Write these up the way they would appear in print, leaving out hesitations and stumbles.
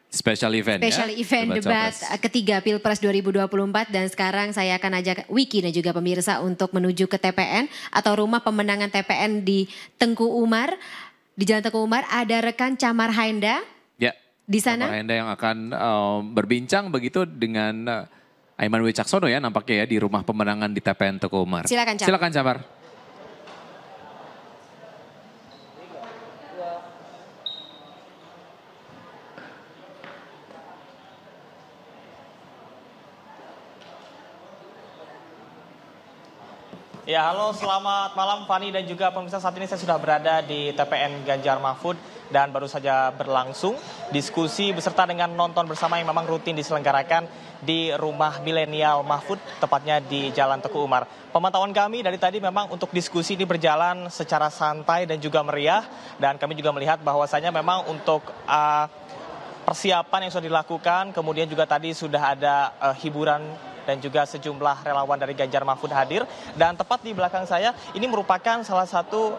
Special event debat ketiga Pilpres 2024 dan sekarang saya akan ajak Wiki dan juga pemirsa untuk menuju ke TPN atau rumah pemenangan TPN di Tengku Umar. Di Jalan Tengku Umar ada rekan Camar Haenda. Ya, di sana. Camar Haenda yang akan berbincang begitu dengan Aiman Wicaksono ya nampaknya ya di rumah pemenangan di TPN Tengku Umar. Silakan Camar. Silakan Camar. Ya, halo, selamat malam Fani dan juga pemirsa. Saat ini saya sudah berada di TPN Ganjar Mahfud dan baru saja berlangsung diskusi beserta dengan nonton bersama yang memang rutin diselenggarakan di rumah milenial Mahfud, tepatnya di Jalan Tengku Umar. Pemantauan kami dari tadi memang untuk diskusi ini berjalan secara santai dan juga meriah, dan kami juga melihat bahwasanya memang untuk persiapan yang sudah dilakukan, kemudian juga tadi sudah ada hiburan dan juga sejumlah relawan dari Ganjar Mahfud hadir. Dan tepat di belakang saya, ini merupakan salah satu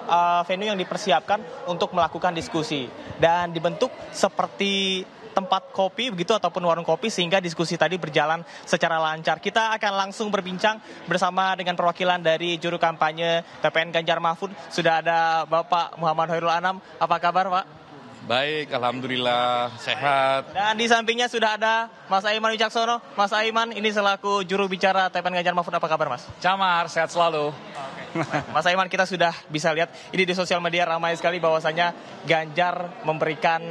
venue yang dipersiapkan untuk melakukan diskusi. Dan dibentuk seperti tempat kopi begitu ataupun warung kopi sehingga diskusi tadi berjalan secara lancar. Kita akan langsung berbincang bersama dengan perwakilan dari juru kampanye TPN Ganjar Mahfud. Sudah ada Bapak Muhammad Hoirul Anam. Apa kabar Pak? Baik, alhamdulillah sehat. Dan di sampingnya sudah ada Mas Aiman Wicaksono. Mas Aiman ini selaku juru bicara TPN Ganjar Mahfud. Apa kabar Mas? Camar, sehat selalu. Mas Aiman, kita sudah bisa lihat ini di sosial media ramai sekali bahwasanya Ganjar memberikan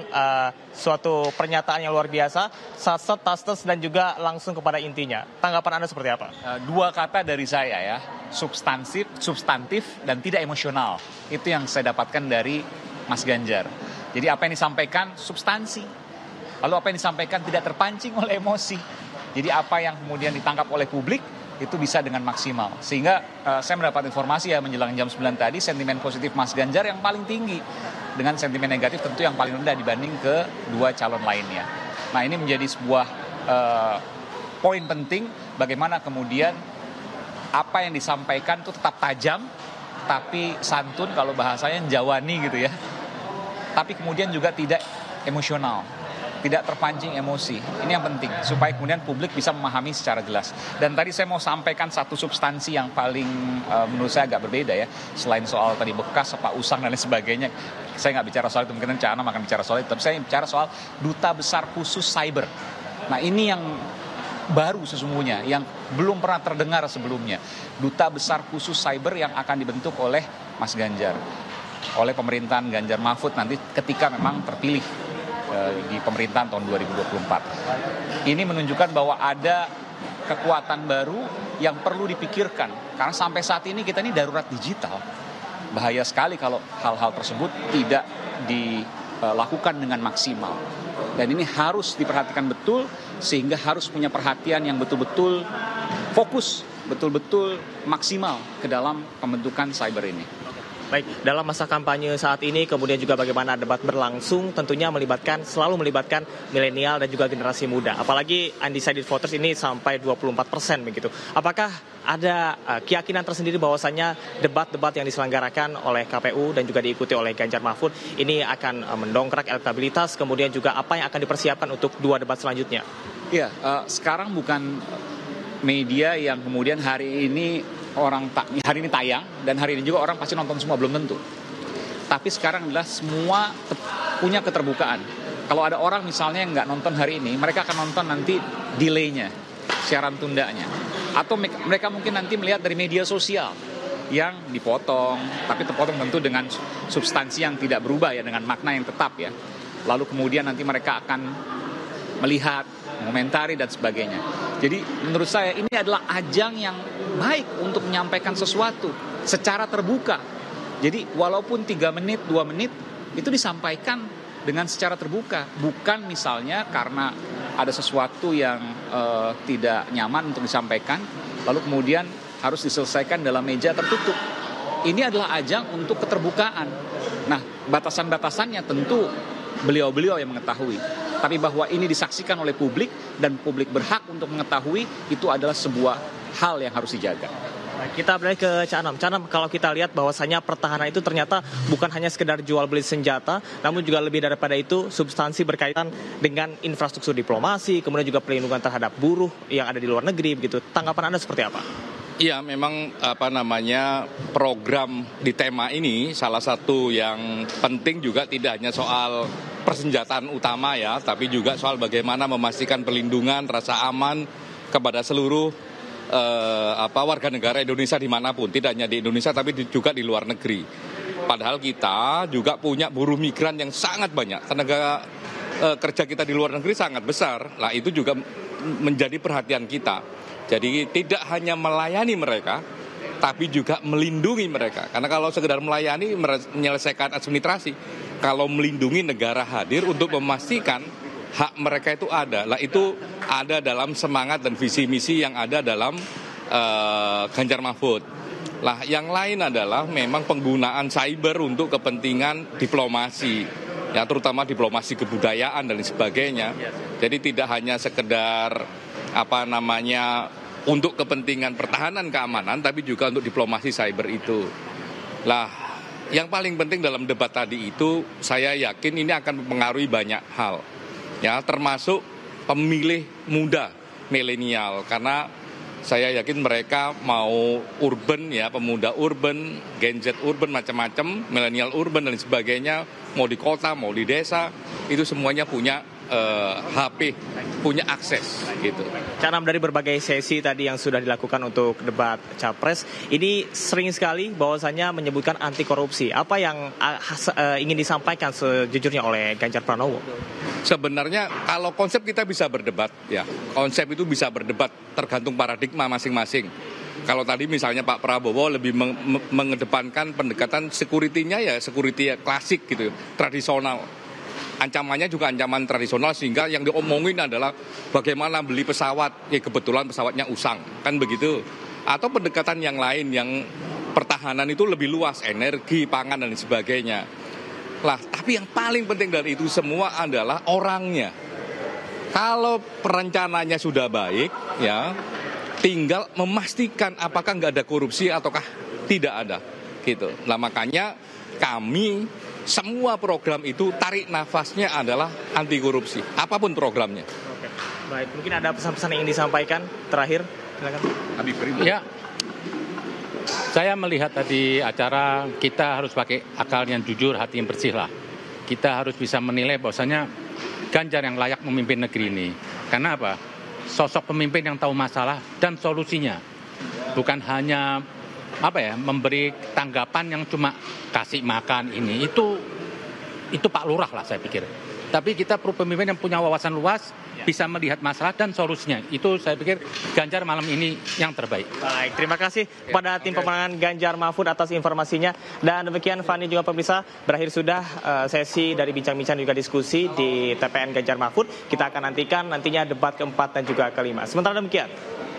suatu pernyataan yang luar biasa, saset, tastes dan juga langsung kepada intinya. Tanggapan Anda seperti apa? Dua kata dari saya ya, substantif dan tidak emosional. Itu yang saya dapatkan dari Mas Ganjar. Jadi apa yang disampaikan substansi, lalu apa yang disampaikan tidak terpancing oleh emosi. Jadi apa yang kemudian ditangkap oleh publik itu bisa dengan maksimal. Sehingga saya mendapat informasi ya menjelang jam 9 tadi, sentimen positif Mas Ganjar yang paling tinggi, dengan sentimen negatif tentu yang paling rendah dibanding kedua calon lainnya. Nah ini menjadi sebuah poin penting bagaimana kemudian apa yang disampaikan itu tetap tajam, tapi santun kalau bahasanya jawani gitu ya. Tapi kemudian juga tidak emosional, tidak terpancing emosi. Ini yang penting, supaya kemudian publik bisa memahami secara jelas. Dan tadi saya mau sampaikan satu substansi yang paling menurut saya agak berbeda ya. Selain soal tadi bekas, Pak Usang dan lain sebagainya. Saya nggak bicara soal itu, mungkin Cana akan bicara soal itu. Tapi saya bicara soal Duta Besar Khusus Cyber. Nah ini yang baru sesungguhnya, yang belum pernah terdengar sebelumnya. Duta Besar Khusus Cyber yang akan dibentuk oleh Mas Ganjar, oleh pemerintahan Ganjar Mahfud nanti ketika memang terpilih di pemerintahan tahun 2024. Ini menunjukkan bahwa ada kekuatan baru yang perlu dipikirkan. Karena sampai saat ini kita ini darurat digital. Bahaya sekali kalau hal-hal tersebut tidak dilakukan dengan maksimal. Dan ini harus diperhatikan betul, sehingga harus punya perhatian yang betul-betul fokus, betul-betul maksimal ke dalam pembentukan cyber ini. Baik, dalam masa kampanye saat ini kemudian juga bagaimana debat berlangsung tentunya selalu melibatkan milenial dan juga generasi muda. Apalagi undecided voters ini sampai 24% begitu. Apakah ada keyakinan tersendiri bahwasannya debat-debat yang diselenggarakan oleh KPU dan juga diikuti oleh Ganjar Mahfud ini akan mendongkrak elektabilitas, kemudian juga apa yang akan dipersiapkan untuk dua debat selanjutnya? Iya, sekarang bukan media yang kemudian hari ini hari ini tayang dan hari ini juga orang pasti nonton semua, belum tentu. Tapi sekarang adalah semua punya keterbukaan. Kalau ada orang misalnya yang nggak nonton hari ini, mereka akan nonton nanti delay-nya, siaran tundanya. Atau mereka mungkin nanti melihat dari media sosial yang dipotong, tapi terpotong tentu dengan substansi yang tidak berubah ya, dengan makna yang tetap ya. Lalu kemudian nanti mereka akan melihat, mengomentari dan sebagainya. Jadi menurut saya ini adalah ajang yang baik untuk menyampaikan sesuatu secara terbuka. Jadi walaupun 3 menit, 2 menit itu disampaikan dengan secara terbuka. Bukan misalnya karena ada sesuatu yang tidak nyaman untuk disampaikan, lalu kemudian harus diselesaikan dalam meja tertutup. Ini adalah ajang untuk keterbukaan. Nah, batasan-batasannya tentu beliau-beliau yang mengetahui. Tapi bahwa ini disaksikan oleh publik dan publik berhak untuk mengetahui, itu adalah sebuah hal yang harus dijaga. Nah, kita beralih ke Cak Anam. Cak Anam, kalau kita lihat bahwasanya pertahanan itu ternyata bukan hanya sekedar jual beli senjata, namun juga lebih daripada itu substansi berkaitan dengan infrastruktur diplomasi, kemudian juga perlindungan terhadap buruh yang ada di luar negeri begitu. Tanggapan Anda seperti apa? Iya, memang program di tema ini salah satu yang penting juga tidak hanya soal persenjataan utama ya, tapi juga soal bagaimana memastikan perlindungan, rasa aman kepada seluruh warga negara Indonesia dimanapun, tidak hanya di Indonesia tapi juga di luar negeri. Padahal kita juga punya buruh migran yang sangat banyak, tenaga kerja kita di luar negeri sangat besar. Nah, itu juga menjadi perhatian kita. Jadi tidak hanya melayani mereka, tapi juga melindungi mereka. Karena kalau sekedar melayani, menyelesaikan administrasi, kalau melindungi negara hadir untuk memastikan hak mereka itu ada. Lah itu ada dalam semangat dan visi misi yang ada dalam Ganjar Mahfud. Lah yang lain adalah memang penggunaan cyber untuk kepentingan diplomasi, ya terutama diplomasi kebudayaan dan sebagainya. Jadi tidak hanya sekedar untuk kepentingan pertahanan keamanan, tapi juga untuk diplomasi cyber itu. Lah, yang paling penting dalam debat tadi itu, saya yakin ini akan mempengaruhi banyak hal, ya termasuk pemilih muda, milenial, karena saya yakin mereka mau urban ya, pemuda urban, Gen Z urban, macam-macam, milenial urban dan sebagainya, mau di kota, mau di desa, itu semuanya punya HP, punya akses gitu. Canam, dari berbagai sesi tadi yang sudah dilakukan untuk debat Capres, ini sering sekali bahwasannya menyebutkan anti korupsi. Apa yang ingin disampaikan sejujurnya oleh Ganjar Pranowo? Sebenarnya kalau konsep kita bisa berdebat, ya konsep itu bisa berdebat tergantung paradigma masing-masing. Kalau tadi misalnya Pak Prabowo lebih mengedepankan pendekatan security-nya ya security klasik gitu, tradisional. Ancamannya juga ancaman tradisional, sehingga yang diomongin adalah bagaimana beli pesawat, ya kebetulan pesawatnya usang, kan begitu. Atau pendekatan yang lain yang pertahanan itu lebih luas, energi, pangan dan sebagainya. Lah, tapi yang paling penting dari itu semua adalah orangnya. Kalau perencanaannya sudah baik, ya tinggal memastikan apakah nggak ada korupsi ataukah tidak ada, gitu. Nah makanya kami semua program itu tarik nafasnya adalah anti korupsi, apapun programnya. Oke. Baik, mungkin ada pesan-pesan yang ingin disampaikan terakhir, silakan. Habib Prima. Ya, saya melihat tadi acara kita harus pakai akal yang jujur, hati yang bersih lah. Kita harus bisa menilai bahwasanya Ganjar yang layak memimpin negeri ini. Karena apa? Sosok pemimpin yang tahu masalah dan solusinya, bukan hanya memberi tanggapan yang cuma kasih makan ini. Itu Pak Lurah lah saya pikir. Tapi kita perlu pemimpin yang punya wawasan luas, bisa melihat masalah dan solusinya. Itu saya pikir Ganjar malam ini yang terbaik. Baik, terima kasih kepada tim pemenangan Ganjar Mahfud atas informasinya. Dan demikian Fani juga pemirsa, berakhir sudah sesi dari bincang-bincang juga diskusi di TPN Ganjar Mahfud. Kita akan nantinya debat keempat dan juga kelima. Sementara demikian.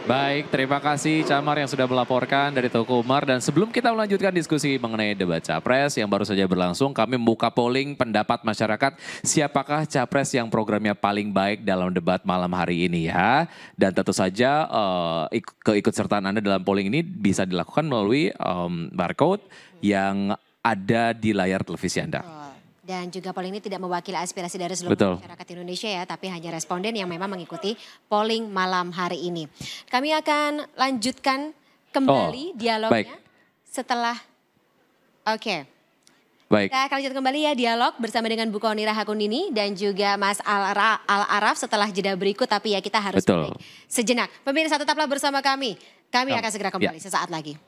Baik, terima kasih Camar yang sudah melaporkan dari Teguh Umar. Dan sebelum kita melanjutkan diskusi mengenai debat Capres yang baru saja berlangsung, kami membuka polling pendapat masyarakat siapakah Capres yang programnya paling baik dalam debat malam hari ini ya. Dan tentu saja keikutsertaan Anda dalam polling ini bisa dilakukan melalui barcode yang ada di layar televisi Anda. Dan juga polling ini tidak mewakili aspirasi dari seluruh masyarakat Indonesia ya, tapi hanya responden yang memang mengikuti polling malam hari ini. Kami akan lanjutkan kembali dialognya setelah, Baik. Kita akan lanjut kembali ya dialog bersama dengan Bu Kony Rahakundini dan juga Mas Al-Araf setelah jeda berikut, tapi ya kita harus break sejenak. Pemirsa tetaplah bersama kami. Kami akan segera kembali sesaat lagi.